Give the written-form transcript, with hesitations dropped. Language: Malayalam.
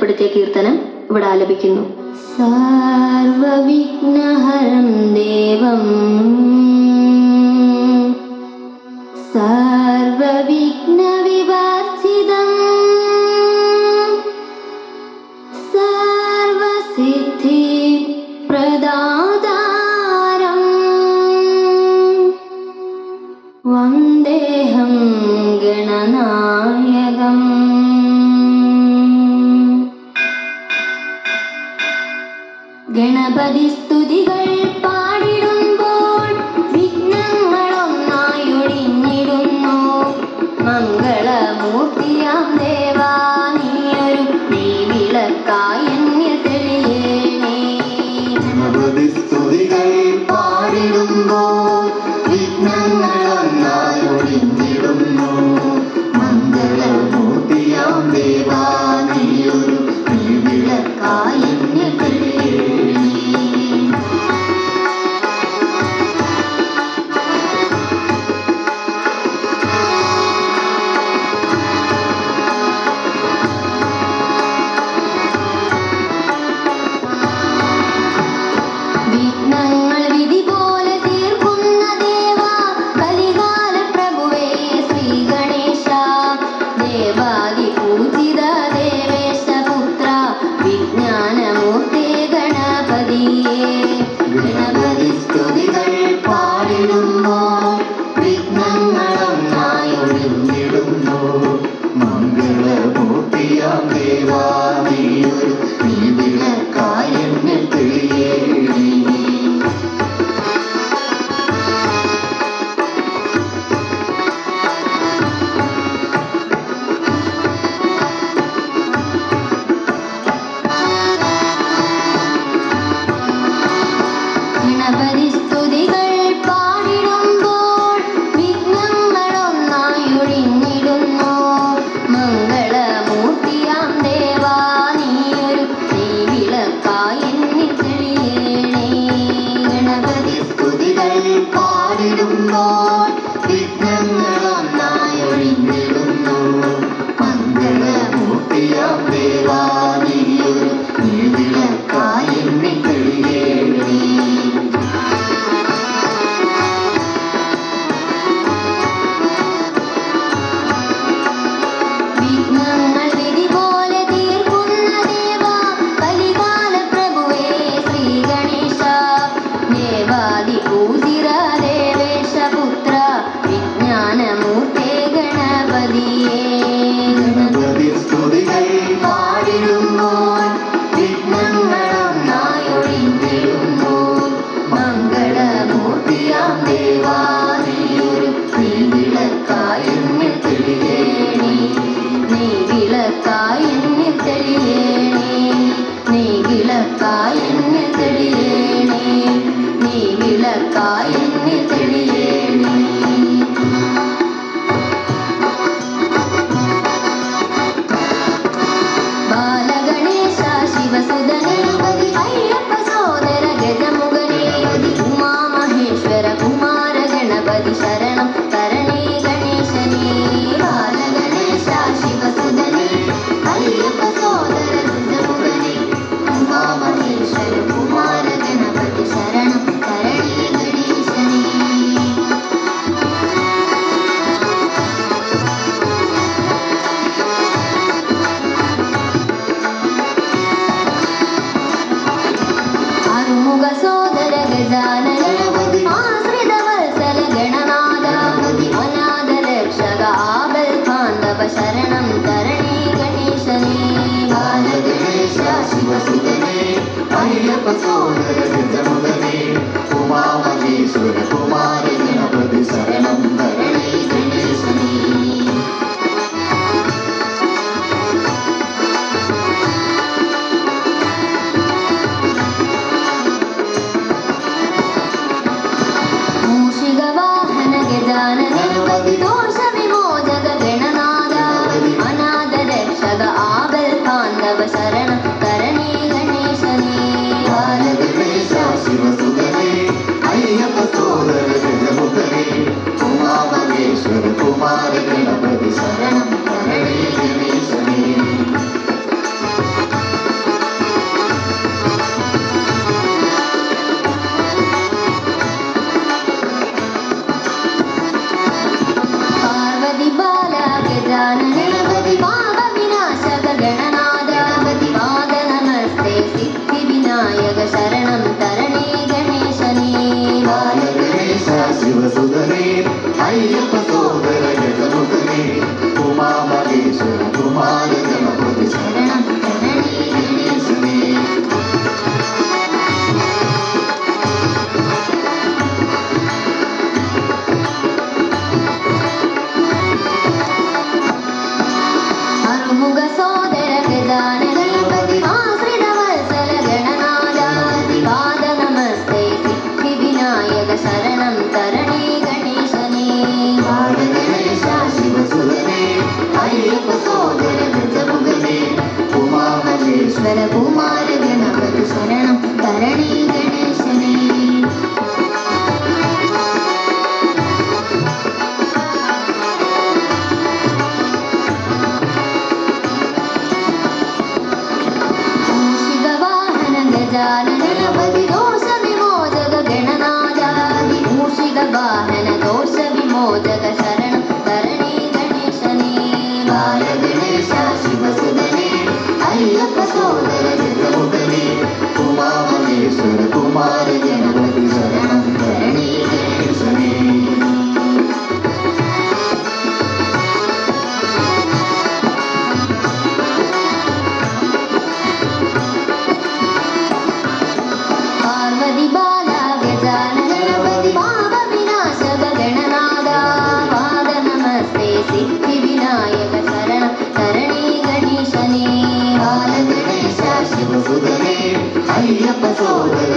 ചിട്ടപ്പെടുത്തിയ കീർത്തനം ഇവിടെ ആലപിക്കുന്നു. സർവവിഘ്നഹരം ദേവം സർവവിഘ്നവിവർജിതം സർവസിദ്ധി പ്രദാതാരം വന്ദേഹം ഗണനായകം. ഗണപതി സ്തുതികൾ പാടിടുമ്പോൾ വിഘ്നങ്ങളൊന്നായി ഒഴിഞ്ഞിടുന്നു. മംഗളമൂർത്തിയാം ദേവാ നീയൊരു നെയ്വിളക്കായി എന്നിൽ തെളിയേണേ. ഗണപതി സ്തുതികൾ പാടിടുമ്പോൾ വിഘ്നങ്ങളൊന്നായി ഒഴിഞ്ഞിടുന്നു. മംഗളമൂർത്തിയാം ദേവാ നീയൊരു നെയ്വിളക്കായി എന്നിൽ തെളിയേണേ. വിഘ്നങ്ങൾ വിധി പോലെ തീർക്കുന്ന ദേവാ കലികാല പ്രഭുവേ ശ്രീ ഗണേശ. ദേവാദി പൂജിത ദേവേശ പുത്ര വിജ്ഞാനമൂർത്തേ ഗണപതിയേ. ഗണപതി സ്തുതികൾ പാടിടുമ്പോൾ വിഘ്നങ്ങളൊന്നായി ഒഴിഞ്ഞിടുന്നു. മംഗളമൂർത്തിയാം ദേവാ നീയൊരു നെയ്വിളക്കായി എന്നിൽ തെളിയേണേ. ഗണപതി സ്തുതികൾ പാടിടുമ്പോൾ വിഘ്നങ്ങളൊന്നായി ഒഴിഞ്ഞിടുന്നു. മംഗളമൂർത്തിയാം ദേവാ നീയൊരു നെയ്വിളക്കായി എന്നിൽ തെളിയേണേ. ഗണപതി സ്തുതികൾ പാടിടുമ്പോൾ വിഘ്നങ്ങളൊന്നായി ഒഴിഞ്ഞിടുന്നു. മംഗളമൂർത്തിയാം ദേവാ നീയൊരു നെയ്വിളക്കായി എന്നിൽ തെളിയേണേ. വിഘ്നങ്ങൾ വിധി പോലെ തീർക്കുന്ന ദേവാ കലികാല പ്രഭുവേ ശ്രീ ഗണേശ. ദേവാദി പൂജിത ദേവേശ പുത്ര വിജ്ഞാനമൂർത്തേ ഗണപതിയേ. ഗണപതി സ്തുതികൾ പാടിടുമ്പോൾ വിഘ്നങ്ങളൊന്നായി ഒഴിഞ്ഞിടുന്നു. മംഗളമൂർത്തിയാം ദേവാ നീയൊരു നെയ്വിളക്കായി എന്നിൽ തെളിയേണേ. നെയ്വിളക്കായി എന്നിൽ തെളിയേണേ. നെയ്വിളക്കായി എന്നിൽ തെളിയേണേ. നെയ്വിളക്കായി എന്നിൽ തെളിയേണേ. ബാലഗണേശ ശിവസുതനേ അയ്യപ്പ സോദര ഗജമുഖനേ ഉമാമഹേശ്വര കുമാര ഗണപതി ശരണം തരണേ ഗണേശനേ. ബാലഗണേശ ശിവസുതനേ അയ്യപ്പ സോദര ഗജമുഖനേ ഉമാമഹേശ്വര കുമാര ഗണപതി ശരണം തരണേ ഗണേശനേ. ಸೋದರ ಗಜಾನನ ಗಣಪತಿ ಆಶ್ರಿತ ವತ್ಸಲ ಗಣನಾದ ಪಾದ ನಮಸ್ತೆ ಸಿದ್ಧಿ ವಿನಾಯಕ ಶರಣಂ ತರಣಿ ಗಣೇಶನೇ ಬಾಲ ಗಣೇಶ ಶಿವಸುರನೇ ಅಯ್ಯಪ್ಪ ಸೋದರ ಗಜಮುಖನೇ ಉಮಾ ಮಹೇಶ್ವರ ಕುಮಾರ ಗಣಪತಿ ಶರಣಂ ತರಣಿ ಗಣೇಶನೇ ಮೂಷಿಕ ವಾಹನ ಗಜಾನನ ಗಣಪತಿ ದೋಷ ವಿಮೋಚಕ ಗಣನಾದ ಮೂಷಿಕ ವಾಹನ ದೋಷ ವಿಮೋಚಕ ಶರಣ ತರಣಿ ಗಣೇಶನೇ ಬಾಲ ಗಣೇಶ ಶಿವಸುರನೇ ಅಯ್ಯಪ್ಪ ಸೋದರ ಗಜಮುಖನೇ ಉಮಾ ಮಹೇಶ್ವರ ಕುಮಾರ ಗಣಪತಿ ಶರಣಂ ತರಣಿ ಗಣೇಶನೇ ಪಾರ್ವತಿ ಬಾಲ ಗಜಾನನ ಗಣಪತಿ ಪಾಪ ವಿನಾಶಕ ಗಣನಾದ ಪಾದ ನಮಸ್ತೆ ಸಿದ್ಧಿ ವಿನಾಯಕ ಶರಣ ತರಣಿ ಗಣೇಶನೇ ಬಾಲ ಗಣೇಶ ಶಿವಸುರನೇ ಅಯ್ಯಪ್ಪ ಸೋದರ